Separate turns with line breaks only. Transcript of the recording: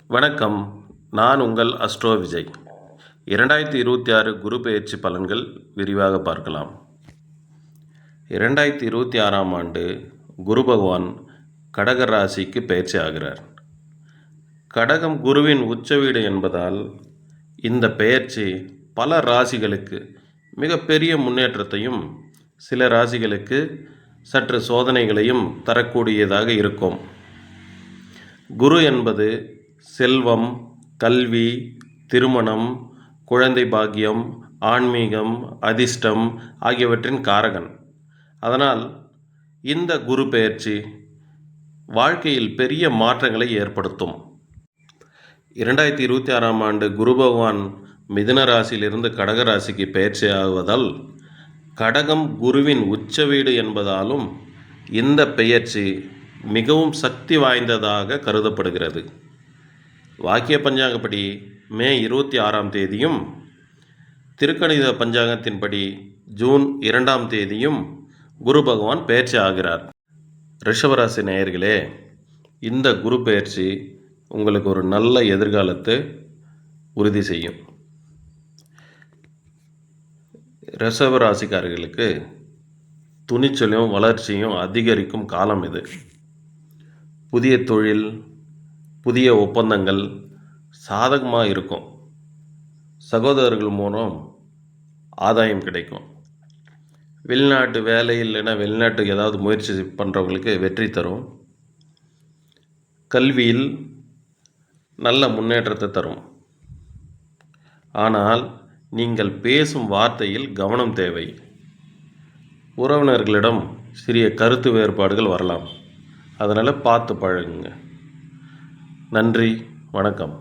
வணக்கம். நான் உங்கள் அஸ்ட்ரோ விஜய். 2026 குரு பெயர்ச்சி பலன்கள் விரிவாக பார்க்கலாம். 2026ஆம் ஆண்டு குரு பகவான் கடக ராசிக்கு பெயர்ச்சி ஆகிறார். கடகம் குருவின் உச்ச வீடு என்பதால் இந்த பெயர்ச்சி பல ராசிகளுக்கு மிகப்பெரிய முன்னேற்றத்தையும், சில ராசிகளுக்கு சற்று சோதனைகளையும் தரக்கூடியதாக இருக்கும். குரு என்பது செல்வம், கல்வி, திருமணம், குழந்தை பாக்கியம், ஆன்மீகம், அதிர்ஷ்டம் ஆகியவற்றின் காரகன். அதனால் இந்த குரு பெயர்ச்சி வாழ்க்கையில் பெரிய மாற்றங்களை ஏற்படுத்தும். 2026ஆம் ஆண்டு குரு பகவான் மிதுன ராசியிலிருந்து கடக ராசிக்கு பெயர்ச்சி ஆகுவதால், கடகம் குருவின் உச்ச வீடு என்பதாலும் இந்த பெயர்ச்சி மிகவும் சக்தி வாய்ந்ததாக கருதப்படுகிறது. வாக்கிய பஞ்சாங்கப்படி மே 26ஆம் தேதியும், திருக்கணித பஞ்சாங்கத்தின்படி ஜூன் 2ஆம் தேதியும் குரு பகவான் பெயர்ச்சி ஆகிறார். ரிஷபராசி நேயர்களே, இந்த குரு பெயர்ச்சி உங்களுக்கு ஒரு நல்ல எதிர்காலத்தை உறுதி செய்யும். ரிஷபராசிக்காரர்களுக்கு துணிச்சலும் வளர்ச்சியும் அதிகரிக்கும் காலம் இது. புதிய தொழில், புதிய ஒப்பந்தங்கள் சாதகமாக இருக்கும். சகோதரர்கள் மூலம் ஆதாயம் கிடைக்கும். வெளிநாட்டு வேலை இல்லைன்னா வெளிநாட்டுக்கு ஏதாவது முயற்சி பண்ணுறவங்களுக்கு வெற்றி தரும். கல்வியில் நல்ல முன்னேற்றத்தை தரும். ஆனால் நீங்கள் பேசும் வார்த்தையில் கவனம் தேவை. உறவினர்களிடம் சிறிய கருத்து வேறுபாடுகள் வரலாம். அதனால் பார்த்து பழகுங்க. நன்றி, வணக்கம்.